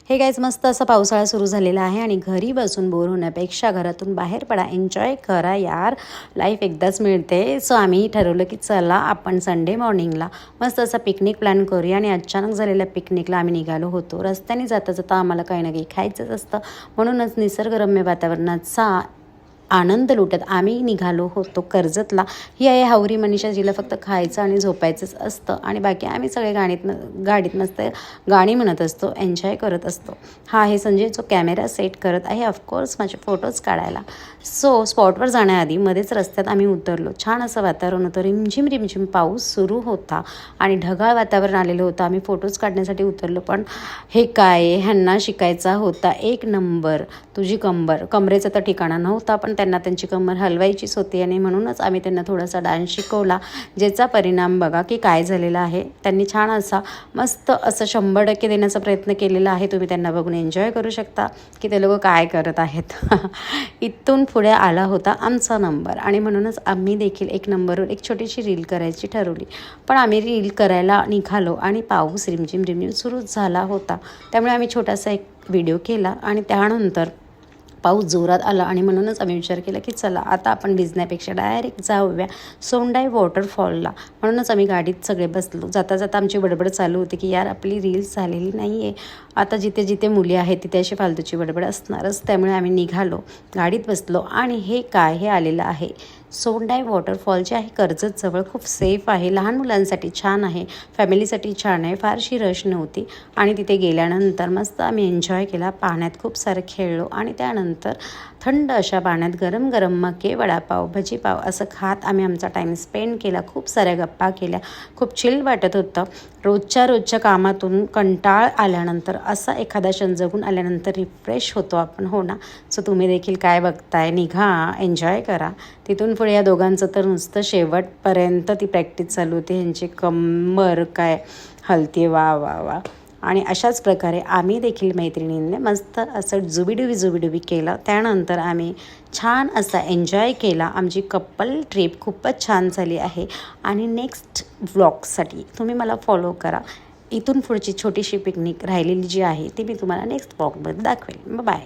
हे गाईज मस्त असा पावसाळा सुरू झालेला आहे आणि घरी बसून बोर होण्यापेक्षा घरातून बाहेर पडा, एन्जॉय करा यार, लाईफ एकदाच मिळते. सो आम्ही ठरवलं की चला आपण संडे मॉर्निंगला मस्त असा पिकनिक प्लॅन करूया. आणि अचानक झालेल्या पिकनिकला आम्ही निघालो होतो. रस्त्याने जाता जाता आम्हाला काही ना काही खायचंच असतं, म्हणूनच निसर्गरम्य वातावरणाचा आनंद लुटत आम्ही निघालो होतो कर्जतला. ही आहे हावरी मनीषा, जिला फक्त खायचं आणि झोपायचंच असतं आणि बाकी आम्ही सगळे गाडीत मस्त गाणी म्हणत असतो, एन्जॉय करत असतो. हा आहे संजय, जो कॅमेरा सेट करत आहे ऑफकोर्स माझे फोटोज काढायला. सो स्पॉटवर जाण्याआधी मध्येच रस्त्यात आम्ही उतरलो. छान असं वातावरण होतं, रिमझिम पाऊस सुरू होता आणि ढगाळ वातावरण आलेलं होतं. आम्ही फोटोज काढण्यासाठी उतरलो, पण हे काय, ह्यांना शिकायचा होता एक नंबर तुझी कमरेचा तर ठिकाणा नव्हता, पण त्यांना त्यांची कमर हलवायचीच होती आणि म्हणूनच आम्ही त्यांना थोडासा डान्स शिकवला, ज्याचा परिणाम बघा की काय झालेला आहे. त्यांनी छान असा मस्त असं 100% देण्याचा प्रयत्न केलेला आहे. तुम्ही त्यांना बघून एन्जॉय करू शकता की ते लोक काय करत आहेत. इथून पुढे आला होता आमचा नंबर आणि म्हणूनच आम्ही देखील एक नंबरवर एक छोटीशी रील करायची ठरवली. पण आम्ही रील करायला निघालो आणि पाऊस रिमझिम सुरू झाला होता, त्यामुळे आम्ही छोटासा एक व्हिडिओ केला आणि त्यानंतर पाऊस जोरात आला आणि म्हणूनच आम्ही विचार केला की चला आता आपण भिजण्यापेक्षा डायरेक्ट जाऊया सोंडाई वॉटरफॉलला. म्हणूनच आम्ही गाडीत सगळे बसलो. जाता जाता आमची बडबड चालू होती की यार आपली रील्स झालेली नाही आहे, आता जिथे जिथे मुली आहेत तिथे अशी फालतूची बडबड असणारच. त्यामुळे आम्ही निघालो, गाडीत बसलो आणि हे काय, हे आलेलं आहे सोंडाई वॉटरफॉल, जे आहे कर्जतजवळ. खूप सेफ आहे, लहान मुलांसाठी छान आहे, फॅमिलीसाठी छान आहे, फारशी रश नव्हती. आणि तिथे गेल्यानंतर मस्त आम्ही एन्जॉय केला, पाण्यात खूप सारं खेळलो आणि त्यानंतर थंड अशा पाण्यात गरम गरम मके, वडापाव, भजीपाव असं खात आम्ही आमचा टाईम स्पेंड केला. खूप साऱ्या गप्पा केल्या, खूप चिल वाटत होतं. रोजच्या कामातून कंटाळ आल्यानंतर असा एखादा क्षण जगून आल्यानंतर रिफ्रेश होतो आपण, हो ना. सो तुम्ही देखील काय बघताय, निघा, एन्जॉय करा. तिथून पुढे या दोघांचं तर नुसतं शेवटपर्यंत ती प्रॅक्टिस चालू होती. ह्यांची कंबर काय हलते, वा वा वा. आणि अशाच प्रकारे आम्ही देखील मैत्रिणींनी मस्त असं जुबिडुबी केलं. त्यानंतर आम्ही छान असा एन्जॉय केला. आमची कपल ट्रिप खूपच छान झाली आहे आणि नेक्स्ट व्लॉगसाठी तुम्ही मला फॉलो करा. इथून पुढची छोटीशी पिकनिक राहिलेली जी आहे ती मी तुम्हाला नेक्स्ट व्लॉगमध्ये दाखवेल. बाय.